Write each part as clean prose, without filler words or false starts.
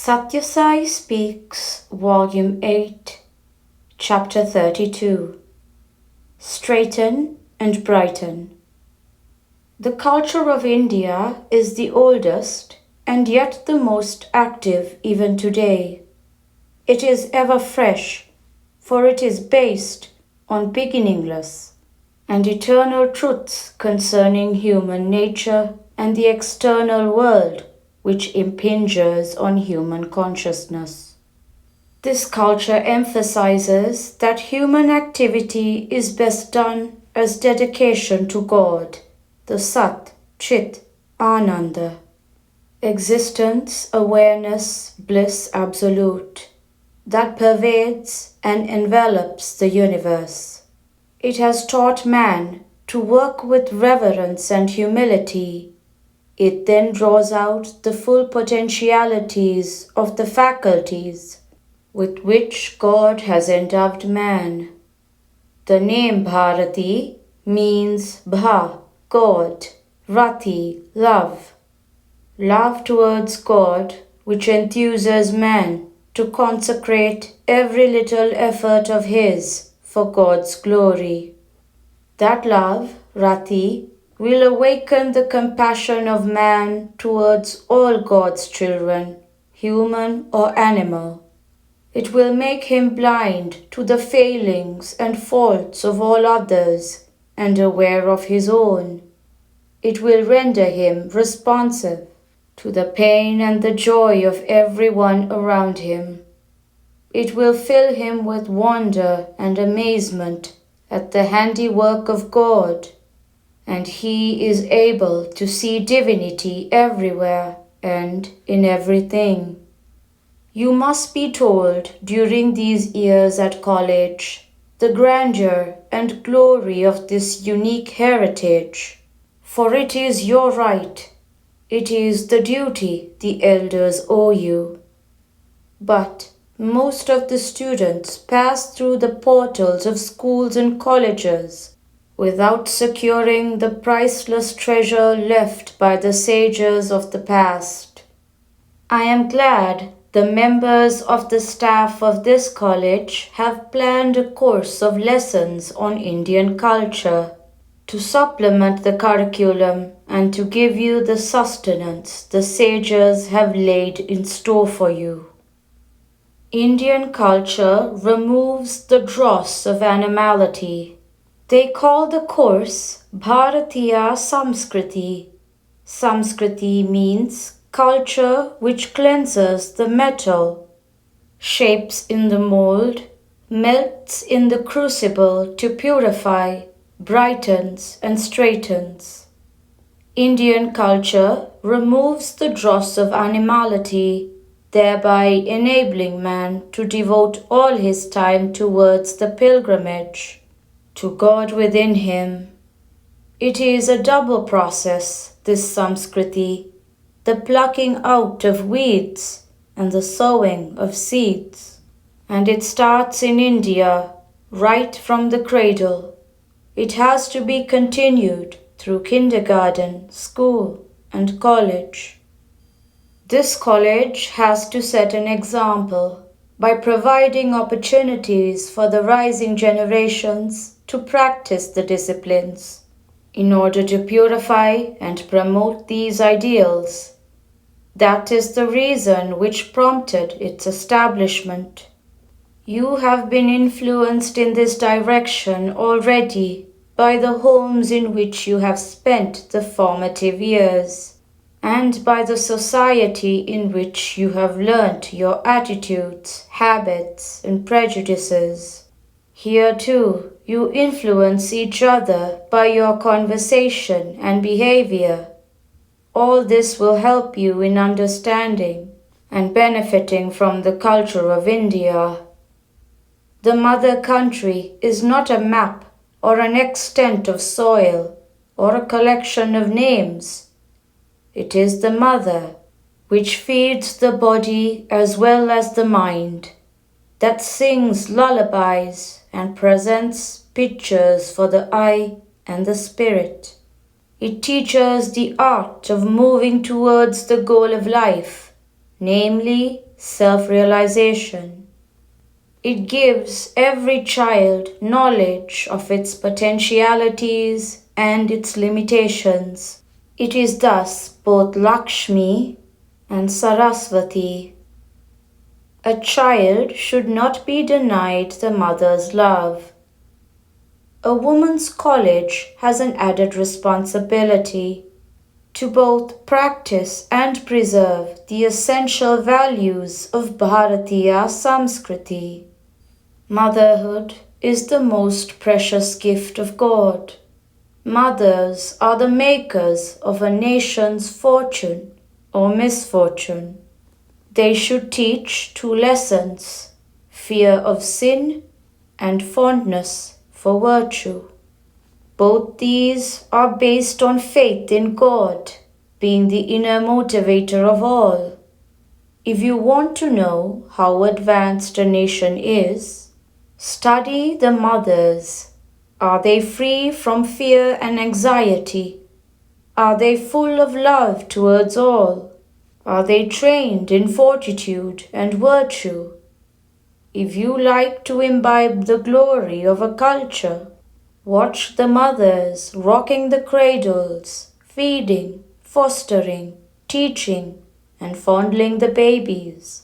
Sathya Sai Speaks, Volume 8, Chapter 32. Straighten and Brighten. The culture of India is the oldest and yet the most active even today. It is ever fresh, for it is based on beginningless and eternal truths concerning human nature and the external world which impinges on human consciousness. This culture emphasizes that human activity is best done as dedication to God, the Sat, Chit, Ananda, existence, awareness, bliss absolute, that pervades and envelops the universe. It has taught man to work with reverence and humility. It then draws out the full potentialities of the faculties with which God has endowed man. The name Bharati means Bha, God, Rati, love. Love towards God, which enthuses man to consecrate every little effort of his for God's glory. That love, Rati, will awaken the compassion of man towards all God's children, human or animal. It will make him blind to the failings and faults of all others and aware of his own. It will render him responsive to the pain and the joy of everyone around him. It will fill him with wonder and amazement at the handiwork of God, and he is able to see divinity everywhere and in everything. You must be told during these years at college the grandeur and glory of this unique heritage, for it is your right. It is the duty the elders owe you. But most of the students pass through the portals of schools and colleges without securing the priceless treasure left by the sages of the past. I am glad the members of the staff of this college have planned a course of lessons on Indian culture to supplement the curriculum and to give you the sustenance the sages have laid in store for you. Indian culture removes the dross of animality. They call the course Bharatiya Samskriti. Samskriti means culture which cleanses the metal, shapes in the mold, melts in the crucible to purify, brightens and straightens. Indian culture removes the dross of animality, thereby enabling man to devote all his time towards the pilgrimage to God within him. It is a double process, this Samskriti, the plucking out of weeds and the sowing of seeds. And it starts in India, right from the cradle. It has to be continued through kindergarten, school, and college. This college has to set an example by providing opportunities for the rising generations to practice the disciplines in order to purify and promote these ideals. That is the reason which prompted its establishment. You have been influenced in this direction already by the homes in which you have spent the formative years, and by the society in which you have learnt your attitudes, habits, and prejudices. Here too, you influence each other by your conversation and behavior. All this will help you in understanding and benefiting from the culture of India. The mother country is not a map or an extent of soil or a collection of names. It is the mother which feeds the body as well as the mind, that sings lullabies and presents pictures for the eye and the spirit. It teaches the art of moving towards the goal of life, namely self-realization. It gives every child knowledge of its potentialities and its limitations. It is thus both Lakshmi and Saraswati. A child should not be denied the mother's love. A woman's college has an added responsibility to both practice and preserve the essential values of Bharatiya Samskriti. Motherhood is the most precious gift of God. Mothers are the makers of a nation's fortune or misfortune. They should teach two lessons: fear of sin and fondness for virtue. Both these are based on faith in God, being the inner motivator of all. If you want to know how advanced a nation is, study the mothers. Are they free from fear and anxiety? Are they full of love towards all? Are they trained in fortitude and virtue? If you like to imbibe the glory of a culture, watch the mothers rocking the cradles, feeding, fostering, teaching, and fondling the babies.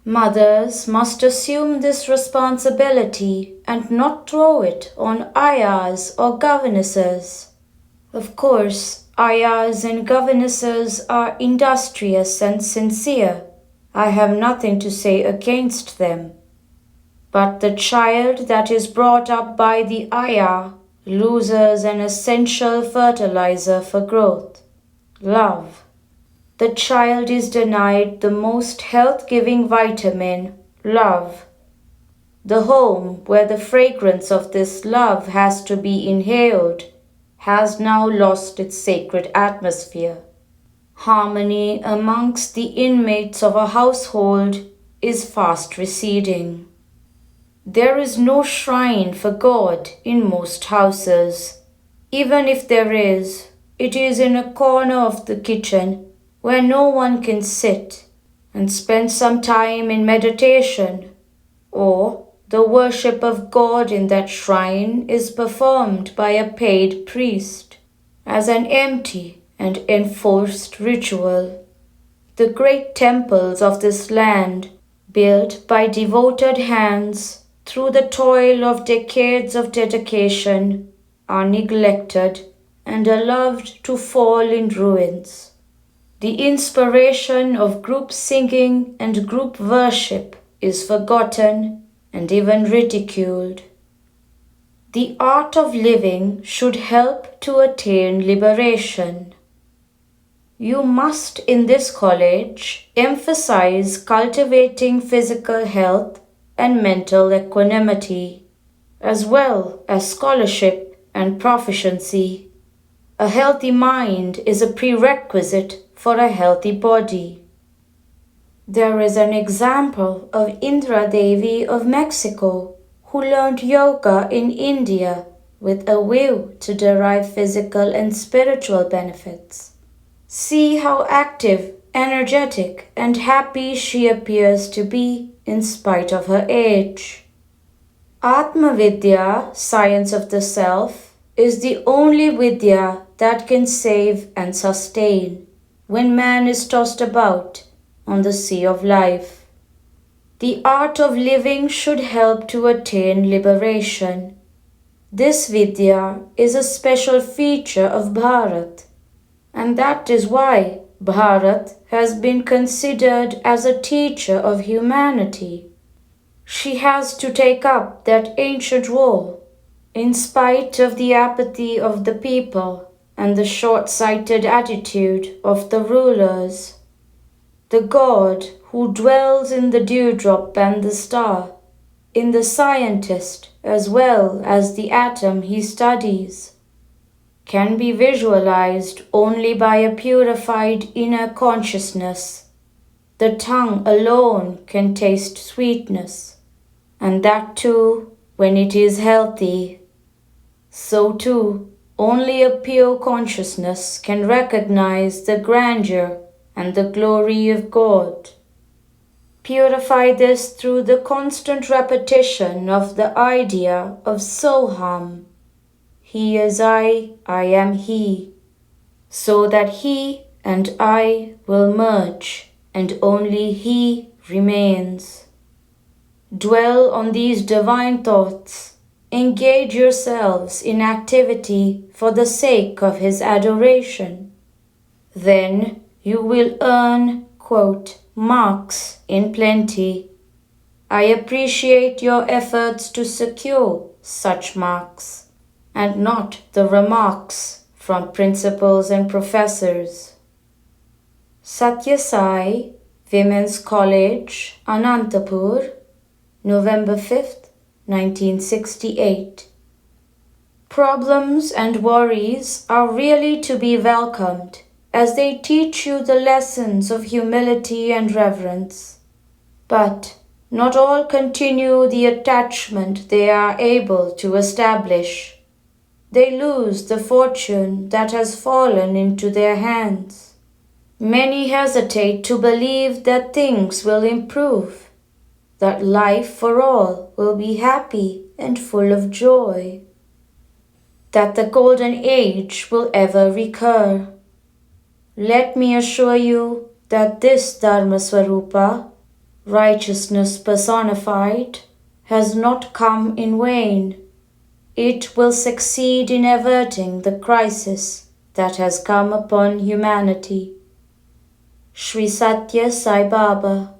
Mothers must assume this responsibility and not throw it on ayahs or governesses. Of course, ayahs and governesses are industrious and sincere. I have nothing to say against them. But the child that is brought up by the ayah loses an essential fertilizer for growth: love. The child is denied the most health-giving vitamin, love. The home where the fragrance of this love has to be inhaled has now lost its sacred atmosphere. Harmony amongst the inmates of a household is fast receding. There is no shrine for God in most houses. Even if there is, it is in a corner of the kitchen where no one can sit and spend some time in meditation, or the worship of God in that shrine is performed by a paid priest as an empty and enforced ritual. The great temples of this land, built by devoted hands through the toil of decades of dedication, are neglected and allowed to fall in ruins. The inspiration of group singing and group worship is forgotten and even ridiculed. The art of living should help to attain liberation. You must in this college emphasize cultivating physical health and mental equanimity, as well as scholarship and proficiency. A healthy mind is a prerequisite for a healthy body. There is an example of Indra Devi of Mexico who learned yoga in India with a view to derive physical and spiritual benefits. See how active, energetic, and happy she appears to be in spite of her age. Atma Vidya, science of the self, is the only Vidya that can save and sustain when man is tossed about on the sea of life. The art of living should help to attain liberation. This Vidya is a special feature of Bharat, and that is why Bharat has been considered as a teacher of humanity. She has to take up that ancient role, in spite of the apathy of the people and the short-sighted attitude of the rulers. The God who dwells in the dewdrop and the star, in the scientist as well as the atom he studies, can be visualized only by a purified inner consciousness. The tongue alone can taste sweetness, and that too when it is healthy. So too, only a pure consciousness can recognize the grandeur and the glory of God. Purify this through the constant repetition of the idea of Soham. He is I am He, so that He and I will merge and only He remains. Dwell on these divine thoughts. Engage yourselves in activity for the sake of His adoration. Then you will earn, quote, marks in plenty. I appreciate your efforts to secure such marks, and not the remarks from principals and professors. Sathya Sai, Women's College, Anantapur, November 5th, 1968. Problems and worries are really to be welcomed, as they teach you the lessons of humility and reverence. But not all continue the attachment they are able to establish. They lose the fortune that has fallen into their hands. Many hesitate to believe that things will improve, that life for all will be happy and full of joy, that the golden age will ever recur. Let me assure you that this Dharma Swarupa, righteousness personified, has not come in vain. It will succeed in averting the crisis that has come upon humanity. Sri Sathya Sai Baba.